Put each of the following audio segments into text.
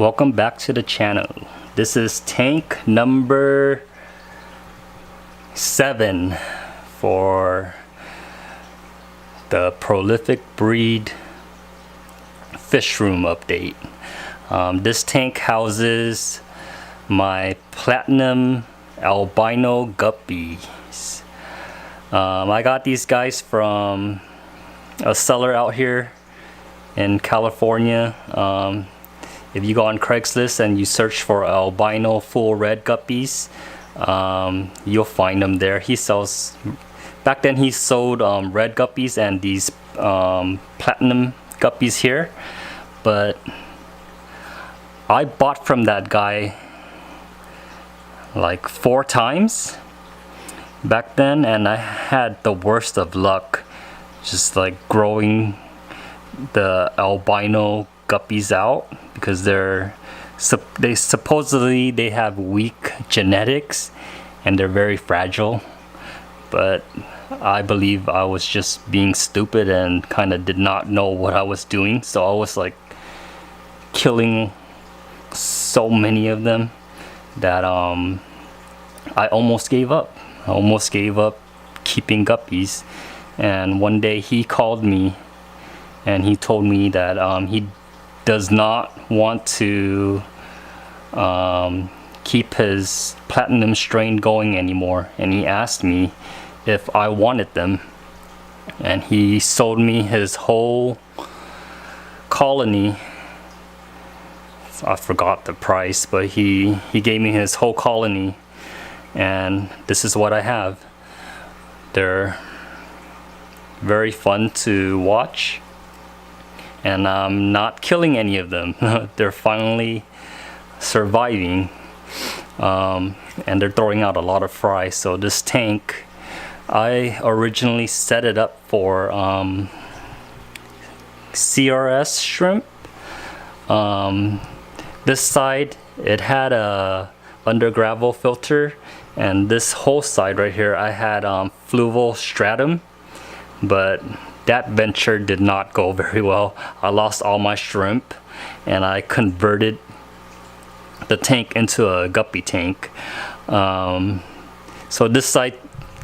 Welcome back to the channel. This is tank number 7 for the prolific breed fish room update. This tank houses my platinum albino guppies. I got these guys from a seller out here in California. If you go on Craigslist and you search for albino full red guppies, you'll find them there. He sells, back then he sold red guppies and these platinum guppies here, but I bought from that guy like 4 times back then, and I had the worst of luck just like growing the albino guppies out, because they supposedly have weak genetics and they're very fragile. But I believe I was just being stupid and kind of did not know what I was doing, so I was like killing so many of them that I almost gave up. I almost gave up keeping guppies. And one day he called me and he told me that he does not want to keep his platinum strain going anymore, and he asked me if I wanted them, and he sold me his whole colony. I forgot the price, but he gave me his whole colony, and this is what I have. They're very fun to watch, and I'm not killing any of them. They're finally surviving, and they're throwing out a lot of fry. So this tank, I originally set it up for CRS shrimp. This side, it had a under gravel filter, and this whole side right here I had fluval stratum, but that venture did not go very well. I lost all my shrimp, and I converted the tank into a guppy tank. So this side,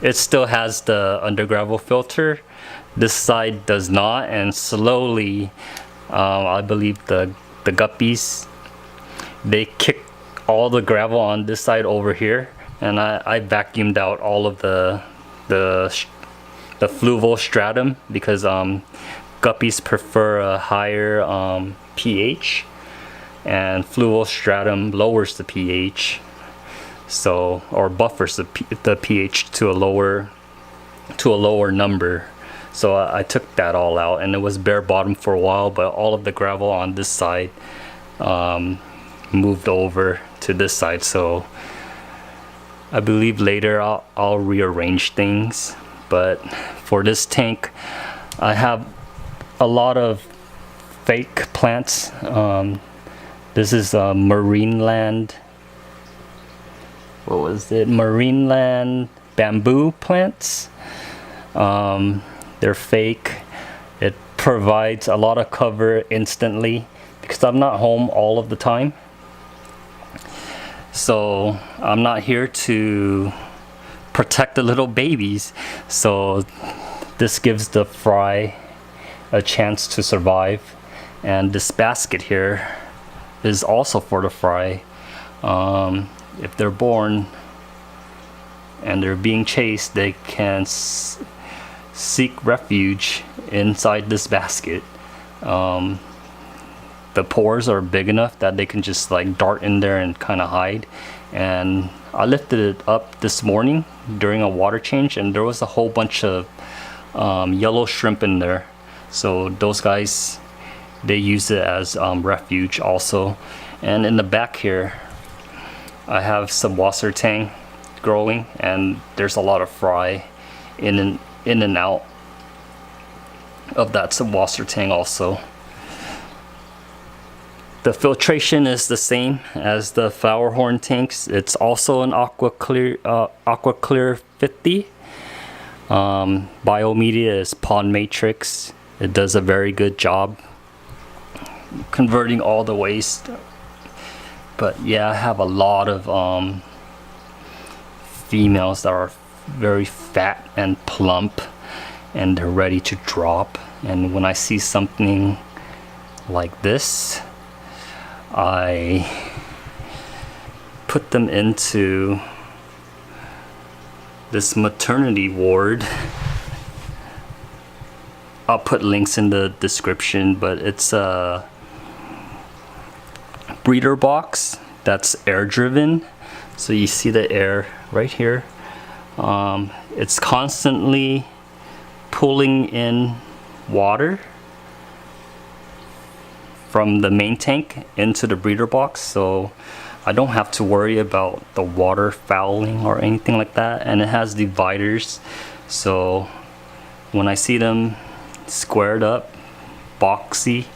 it still has the under gravel filter. This side does not, and slowly I believe the guppies, they kick all the gravel on this side over here, and I vacuumed out all of the fluval stratum, because guppies prefer a higher pH, and fluval stratum lowers the pH, so, or buffers the pH to a lower number. So I took that all out, and it was bare bottom for a while, but all of the gravel on this side moved over to this side. So I believe later I'll rearrange things. But for this tank, I have a lot of fake plants. This is Marineland. What was it? Marineland bamboo plants. They're fake. It provides a lot of cover instantly because I'm not home all of the time. So I'm not here to protect the little babies, so this gives the fry a chance to survive. And this basket here is also for the fry. If they're born and they're being chased, they can seek refuge inside this basket. The pores are big enough that they can just like dart in there and kind of hide. And I lifted it up this morning during a water change, and there was a whole bunch of yellow shrimp in there. So those guys, they use it as refuge also. And in the back here, I have some wasser tang growing, and there's a lot of fry in and out of that some wasser tang also. The filtration is the same as the flower horn tanks. It's also an aqua clear 50. Biomedia is Pond Matrix. It does a very good job converting all the waste But yeah, I have a lot of females that are very fat and plump, and they're ready to drop. And when I see something like this, I put them into this maternity ward. I'll put links in the description, but it's a breeder box that's air driven. So you see the air right here. It's constantly pulling in water from the main tank into the breeder box, so I don't have to worry about the water fouling or anything like that. And it has dividers, so when I see them squared up, boxy,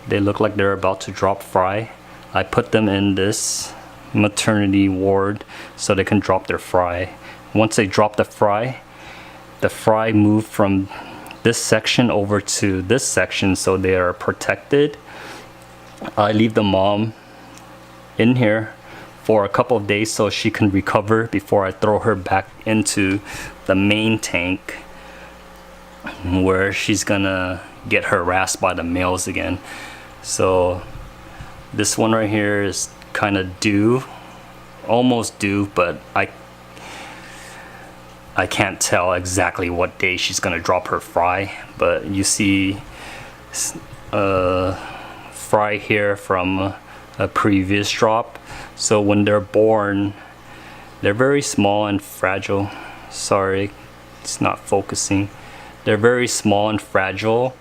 they look like they're about to drop fry, I put them in this maternity ward so they can drop their fry. Once they drop the fry move from this section over to this section, so they are protected. I leave the mom in here for a couple of days so she can recover before I throw her back into the main tank, where she's gonna get harassed by the males again. So this one right here is kind of due, almost due, but I can't tell exactly what day she's gonna drop her fry. But you see fry here from a previous drop. So when they're born, they're very small and fragile. Sorry, it's not focusing. They're very small and fragile,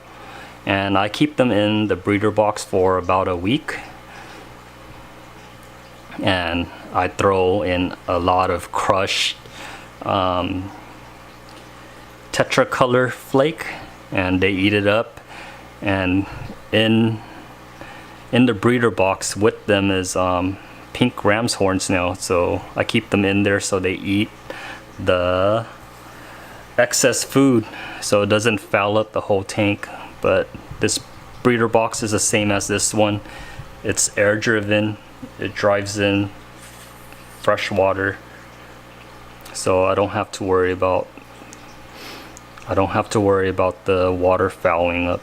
and I keep them in the breeder box for about a week, and I throw in a lot of crushed tetracolor flake, and they eat it up. And in the breeder box with them is pink ram's horns now, so I keep them in there so they eat the excess food so it doesn't foul up the whole tank. But this breeder box is the same as this one. It's air driven, it drives in fresh water, so I don't have to worry about the water fouling up.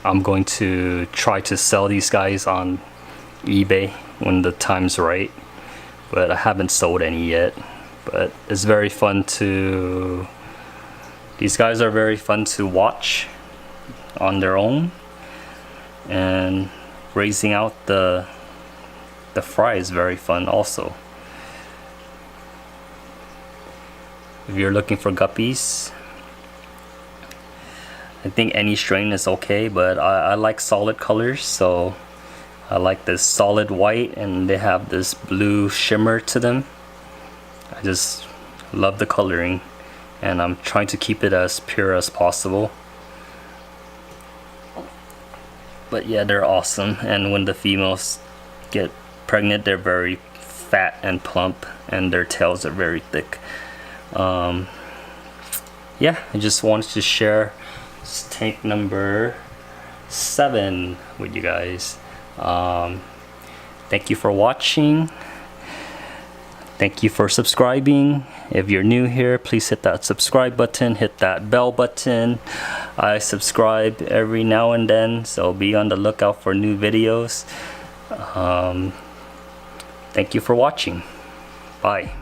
I'm going to try to sell these guys on eBay when the time's right, but I haven't sold any yet. But it's very fun to, these guys are very fun to watch on their own, and raising out the fry is very fun also. If you're looking for guppies, I think any strain is okay, but I like solid colors, so I like this solid white, and they have this blue shimmer to them. I just love the coloring, and I'm trying to keep it as pure as possible. But yeah, they're awesome, and when the females get pregnant, they're very fat and plump, and their tails are very thick. Yeah, I just wanted to share tank number 7 with you guys. Thank you for watching. Thank you for subscribing. If you're new here, please hit that subscribe button, hit that bell button. I subscribe every now and then, so be on the lookout for new videos. Thank you for watching. Bye.